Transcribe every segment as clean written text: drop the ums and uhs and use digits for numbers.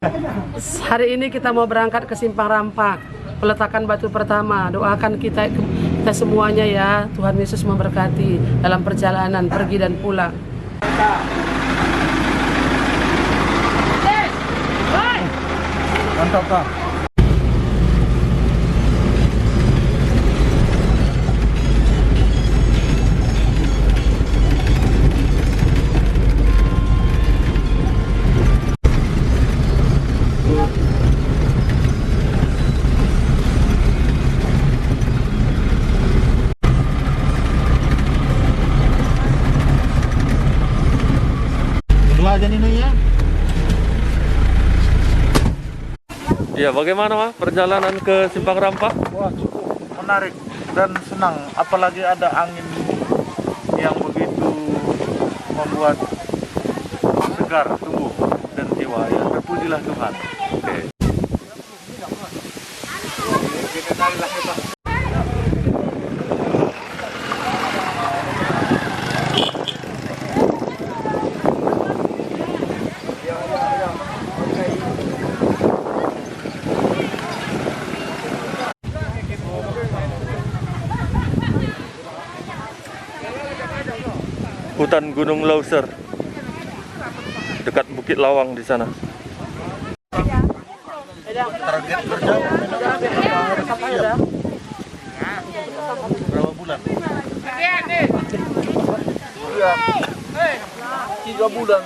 Hari ini kita mau berangkat ke Simpang Rampak, peletakan batu pertama. Doakan kita semuanya ya, Tuhan Yesus memberkati dalam perjalanan pergi dan pulang. Mantap, Pak. Aja nih ya. Ya, bagaimana Mas perjalanan ke Simpang Rampak? Wah, cukup menarik dan senang, apalagi ada angin yang begitu membuat segar tubuh dan jiwa. Ya, terpujilah Tuhan. Oke. Hutan Gunung Lauser dekat Bukit Lawang di sana. Target kerja berapa bulan? 3 bulan.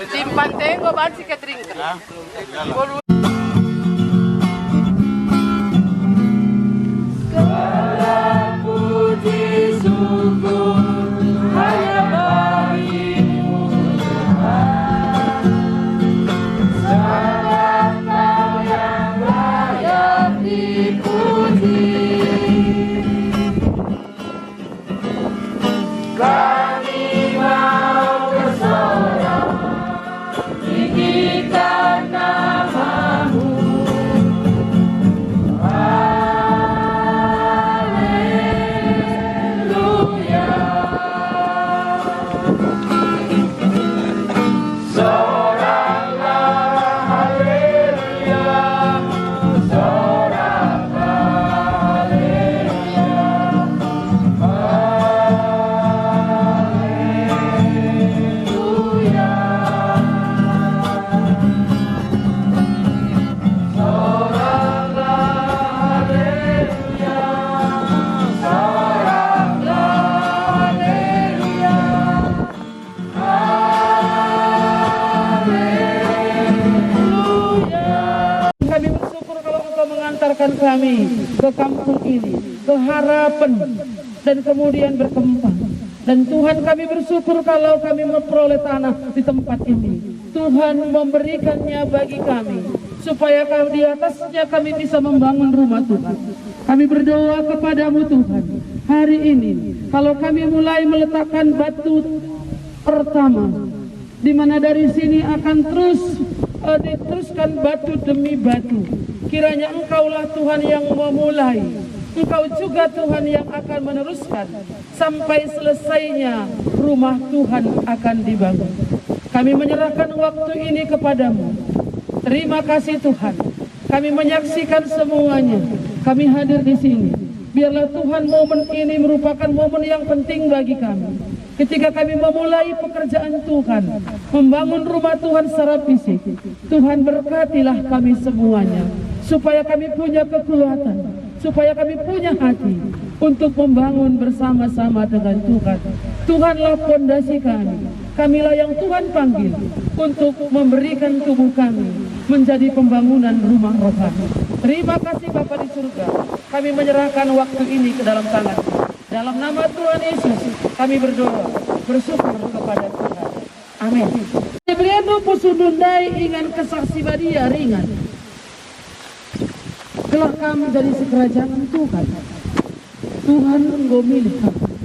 Simpan tengok bahan si catering. Kami bersyukur kalau Engkau mengantarkan kami ke kampung ini, ke harapan dan kemudian berkembang. Dan Tuhan, kami bersyukur kalau kami memperoleh tanah di tempat ini. Tuhan memberikannya bagi kami supaya di atasnya kami bisa membangun rumah Tuhan. Kami berdoa kepadamu Tuhan, hari ini kalau kami mulai meletakkan batu pertama, di mana dari sini akan terus diteruskan batu demi batu. Kiranya Engkaulah Tuhan yang memulai, Engkau juga Tuhan yang akan meneruskan sampai selesainya rumah Tuhan akan dibangun. Kami menyerahkan waktu ini kepadamu. Terima kasih Tuhan. Kami menyaksikan semuanya. Kami hadir di sini. Biarlah Tuhan momen ini merupakan momen yang penting bagi kami. Ketika kami memulai pekerjaan Tuhan, membangun rumah Tuhan secara fisik, Tuhan berkatilah kami semuanya, supaya kami punya kekuatan, supaya kami punya hati untuk membangun bersama-sama dengan Tuhan. Tuhanlah fondasi kami, kamilah yang Tuhan panggil untuk memberikan tubuh kami menjadi pembangunan rumah rohani. Terima kasih Bapa di surga, kami menyerahkan waktu ini ke dalam tangan. Dalam nama Tuhan Yesus, kami berdoa, bersyukur kepada Tuhan. Amin. Ibriano pusundundai ingan kesaksi badia ringan. Telah kami dari sekerajaan Tuhan. Tuhan engkau milik kami.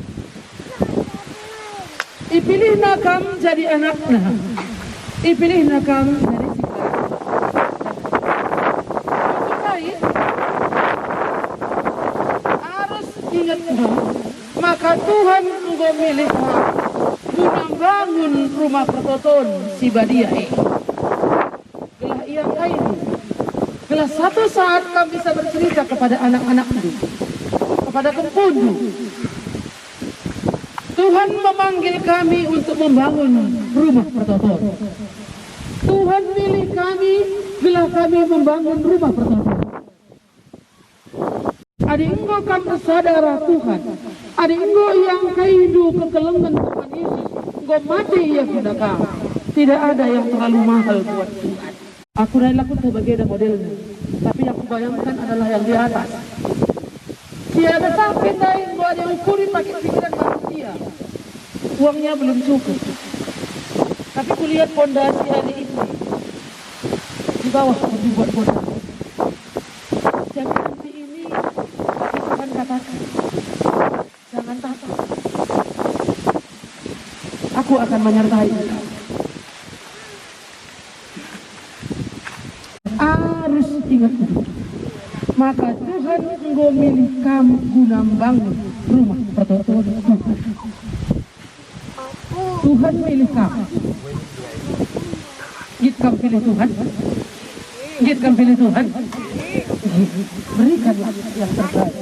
Ipilih nakam jadi anaknya. Ipilih nakam dari ingat maka Tuhan engkau milih guna bangun rumah pertoton si Badiai. Gelah ia kain. Gelah satu saat kami bisa bercerita kepada anak-anakku, kepada kempundu. Tuhan memanggil kami untuk membangun rumah pertoton. Tuhan pilih kami, gelah kami membangun rumah pertoton. Adik engkau kan bersadara Tuhan. Adik engkau yang kaidu kekelengan Tuhan Yesus. Engkau mati ya gunakan. Tidak ada yang terlalu mahal buat Tuhan. Aku rela aku sebagai modelnya. Tapi yang kubayangkan adalah yang di atas. Tiada sampai lain buat yang ukuri pakai pikiran manusia. Uangnya belum cukup. Tapi kulihat fondasi hari ini. Di bawah aku dibuat bodoh. Jadi nanti ini Tuhan katakan, jangan takut. Aku akan menyertai. Harus ingat itu. Maka Tuhan engkau milih kamu guna membangun rumah pertoton. Tuhan milih kamu. Git kamu pilih Tuhan. Git kamu pilih Tuhan. Berikanlah yang terbaik.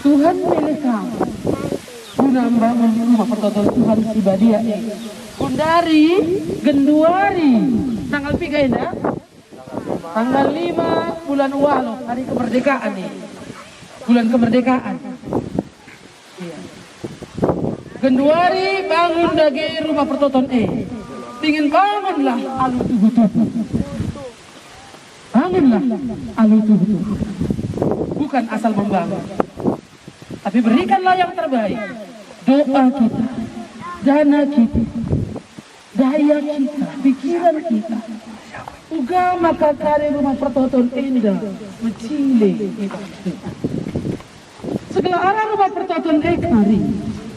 Tuhan milih kamu guna membangun rumah pertoton Tuhan si Badiai. Kundari, Genduari, tanggal 3 ya? Tanggal 5 bulan Walo, hari kemerdekaan nih. Bulan kemerdekaan. Iya. Genduari bangun dagi rumah pertoton Pingin bangunlah alu tubuh. Bangunlah alu tubuh. Bukan asal membangun. Tapi berikanlah yang terbaik. Doa kita, dana kita, daya kita, pikiran kita. Uga maka kari rumah pertoton indah, mencile. Segala arah rumah pertoton kari.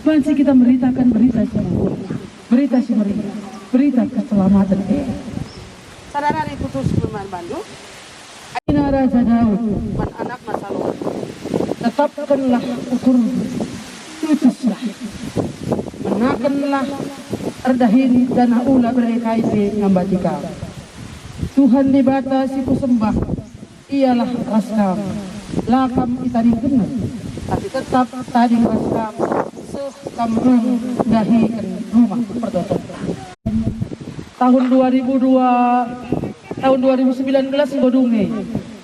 Masih kita beritakan berita semua. Berita si mereka. Berita keselamatan Saudara diputus Perumahan Bandung, Aina Raja Daud, anak masalah. tetapkanlah ukur, putuslah, menakanlah erdahin dan ulah berekaisi ngambatika. Tuhan dibatasi kusembah, ialah raskam, lakam itaring benar, tapi tetap tading raskam, kamrung dahikan rumah pertoton. Tahun 2019 Godunge,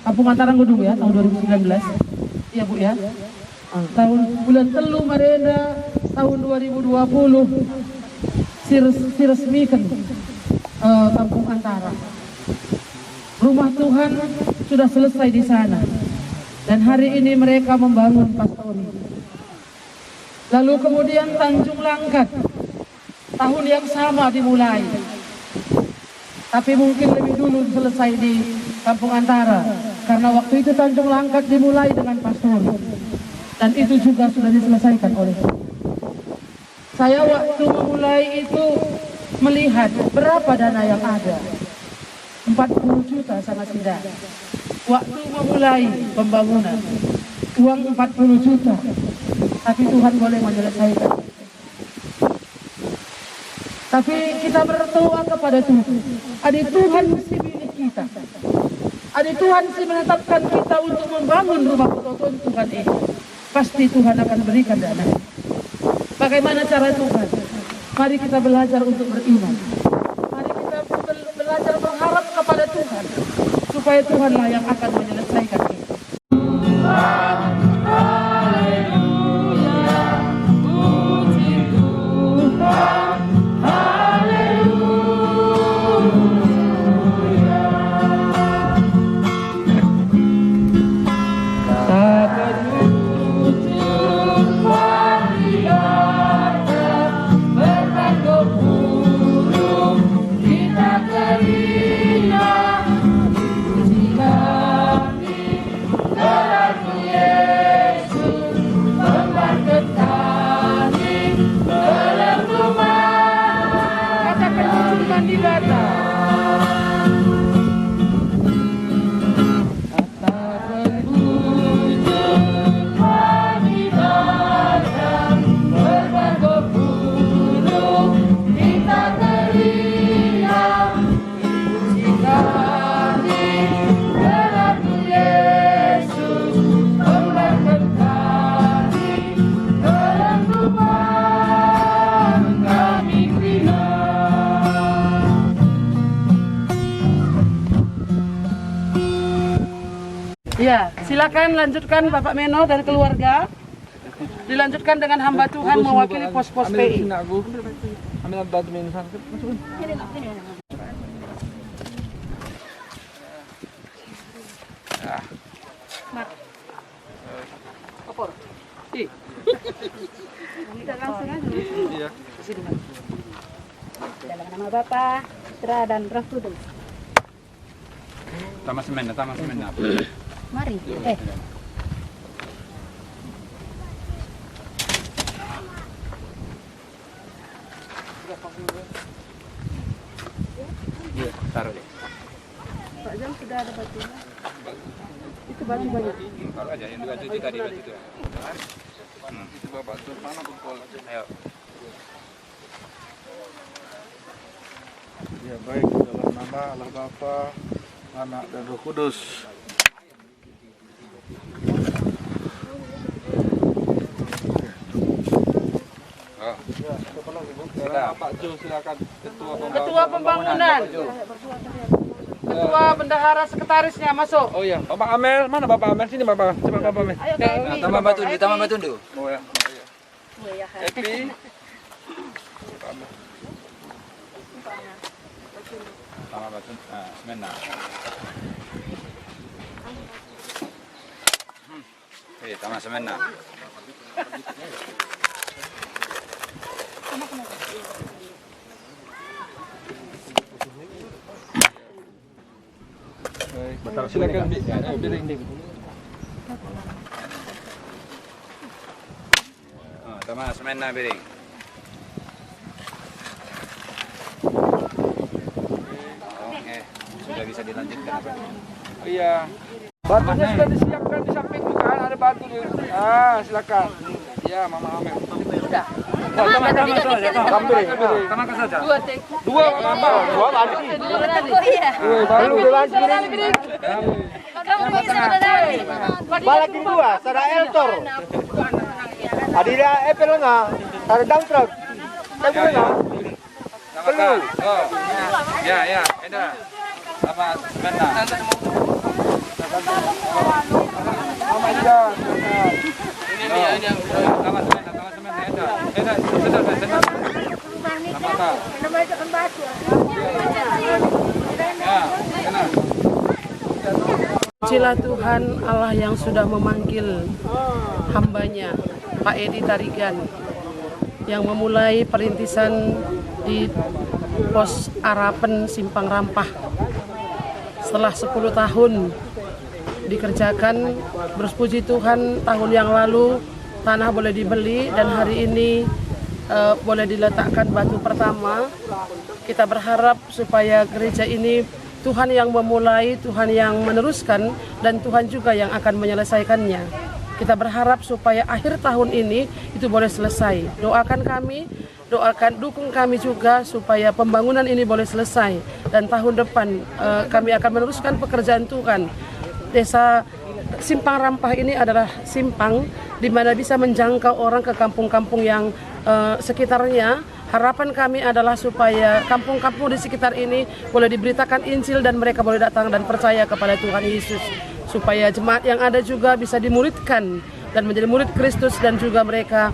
Kampung Antarang Godung ya, tahun 2019. Iya Bu ya. Tahun bulan telu Marenda tahun 2020 diresmikan Kampung Antara. Rumah Tuhan sudah selesai di sana. Dan hari ini mereka membangun pastori. Lalu kemudian Tanjung Langkat. Tahun yang sama dimulai. Tapi mungkin lebih dulu selesai di Kampung Antara. Karena waktu itu Tanjung Langkat dimulai dengan pastori. Dan itu juga sudah diselesaikan oleh saya waktu memulai itu melihat berapa dana yang ada. 40 juta sangat tidak. Waktu memulai pembangunan uang 40 juta. Tapi Tuhan boleh menyelesaikan. Tapi kita berdoa kepada Tuhan. Adik Tuhan mesti pilih kita. Adik Tuhan mesti menetapkan kita untuk membangun rumah pertoton Tuhan ini. Pasti Tuhan akan berikan dana. Bagaimana cara Tuhan? Mari kita belajar untuk beriman. Mari kita belajar berharap kepada Tuhan. Supaya Tuhanlah yang akan menyelesaikan ini. Ya, silakan lanjutkan Bapak Meno dan keluarga. Dilanjutkan dengan hamba Tuhan mewakili pos-pos PI. Ambil batu minusan. Opor. Kita langsung aja. Iya. Dalam nama Bapa, Putra dan Roh Kudus. Tamas semena. Mari. Iya, taruh deh. Pak Jam sudah ada batunya. Itu batu banyak. Taruh aja yang batu itu tadi batu itu. Itu batu mana kumpul? Ayo. Ya baik, dalam nama Allah Bapa, Anak dan Roh Kudus. Pak Jo silakan Ketua Pembangunan. Ketua Bendahara Sekretarisnya masuk. Oh iya, Bapak Amel, mana Bapak Amel? Sini Bapak, coba Bapak Amel. Tambah batu dulu. Oh ya. Happy. Tambah batu. Semena. Tambah semena. Silakan piring. Tambah semena piring. Oke, sudah bisa dilanjutkan. Oh iya. Batunya sudah disiapkan di samping itu kan, ada batu di. Silakan. Iya, Mama Amel. Sudah. Tambah saja. Dua Mama. Dua balik. Kamu bisa berdari. Balakin dua, sada eltor. Adila epel nga, sada dump truck. Tayo nga. Perlu. Oh. Ya, edah. Apa semena? Mama Ida. Ini. Tambah semena edah. Edah, sudah. Mata. Ya, enak. Pujilah Tuhan Allah yang sudah memanggil hambanya Pak Edi Tarigan yang memulai perintisan di pos Arapen Simpang Rampah. Setelah 10 tahun dikerjakan, berpuji Tuhan tahun yang lalu tanah boleh dibeli dan hari ini boleh diletakkan batu pertama. Kita berharap supaya gereja ini Tuhan yang memulai, Tuhan yang meneruskan, dan Tuhan juga yang akan menyelesaikannya. Kita berharap supaya akhir tahun ini itu boleh selesai. Doakan kami, dukung kami juga supaya pembangunan ini boleh selesai. Dan tahun depan kami akan meneruskan pekerjaan Tuhan. Desa Simpang Rampah ini adalah simpang di mana bisa menjangkau orang ke kampung-kampung yang sekitarnya. Harapan kami adalah supaya kampung-kampung di sekitar ini boleh diberitakan Injil dan mereka boleh datang dan percaya kepada Tuhan Yesus. Supaya jemaat yang ada juga bisa dimuridkan dan menjadi murid Kristus, dan juga mereka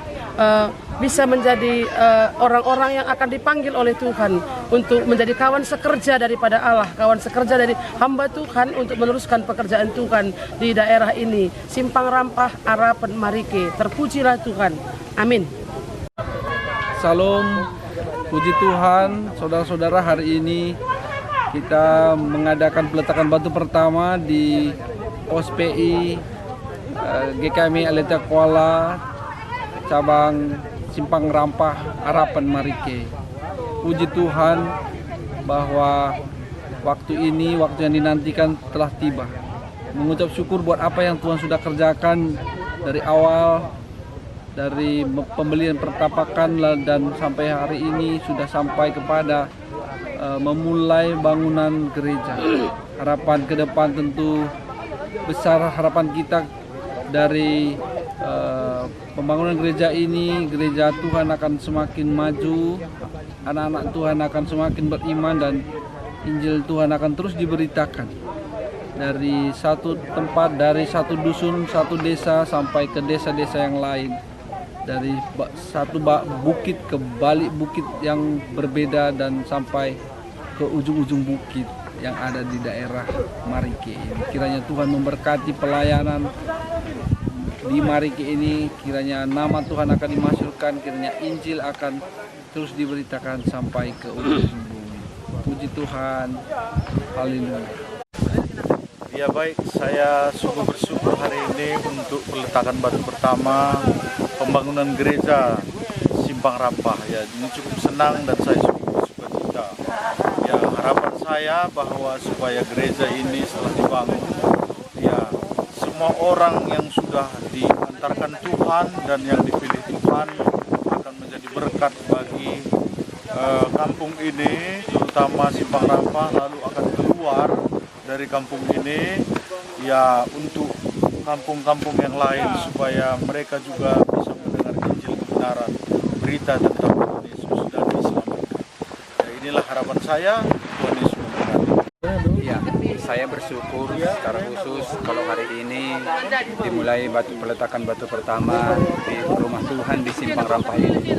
bisa menjadi orang-orang yang akan dipanggil oleh Tuhan untuk menjadi kawan sekerja daripada Allah, kawan sekerja dari hamba Tuhan untuk meneruskan pekerjaan Tuhan di daerah ini. Simpang Rampah, Arapen, Marike. Terpujilah Tuhan. Amin. Salam, puji Tuhan, saudara-saudara, hari ini kita mengadakan peletakan batu pertama di pos PI GKMI Aleta Kuala cabang Simpang Rampah, Arapen, Marike. Puji Tuhan bahwa waktu ini, waktu yang dinantikan telah tiba. Mengucap syukur buat apa yang Tuhan sudah kerjakan dari awal, dari pembelian pertapakan dan sampai hari ini sudah sampai kepada memulai bangunan gereja. Harapan ke depan tentu besar, harapan kita dari pembangunan gereja ini, gereja Tuhan akan semakin maju, anak-anak Tuhan akan semakin beriman, dan Injil Tuhan akan terus diberitakan. dari satu tempat, dari satu dusun, satu desa sampai ke desa-desa yang lain. Dari satu bukit ke balik bukit yang berbeda dan sampai ke ujung-ujung bukit yang ada di daerah Marike ini. Kiranya Tuhan memberkati pelayanan di Marike ini, kiranya nama Tuhan akan dimasyhurkan, kiranya Injil akan terus diberitakan sampai ke ujung bumi. Puji Tuhan, haleluya. Ya baik, saya sungguh bersyukur hari ini untuk peletakan batu pertama pembangunan gereja Simpang Rampah. Ya, ini cukup senang dan saya cukup bersuka cita. Ya, harapan saya bahwa supaya gereja ini setelah dibangun, ya semua orang yang sudah diantarkan Tuhan dan yang dipilih Tuhan akan menjadi berkat bagi kampung ini, terutama Simpang Rampah, lalu akan keluar dari kampung ini ya untuk kampung-kampung yang lain supaya mereka juga bisa mendengar Injil kebenaran, berita tentang Tuhan Yesus dan diselamatkan. Ya, inilah harapan saya, Tuhan Yesus memberkati. Ya, saya bersyukur secara khusus kalau hari ini dimulai peletakan batu pertama di rumah Tuhan di Simpang Rampah ini.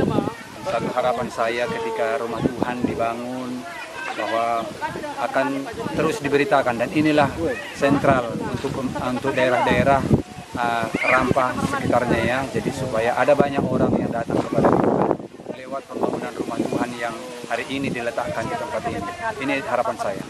Satu harapan saya ketika rumah Tuhan dibangun bahwa akan terus diberitakan, dan inilah sentral untuk daerah-daerah Rampah sekitarnya ya. Jadi supaya ada banyak orang yang datang kepada Tuhan lewat pembangunan rumah Tuhan yang hari ini diletakkan di tempat ini. Ini harapan saya.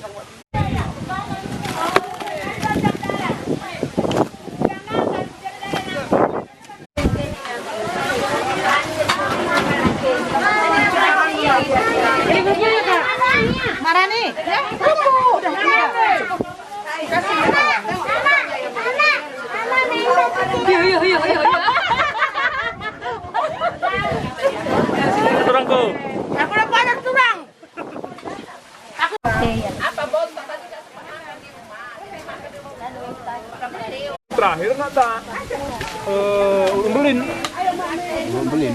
Marani, ya? Udah Turangku. Aku udah banyak turang. Terakhir nata ulun belin.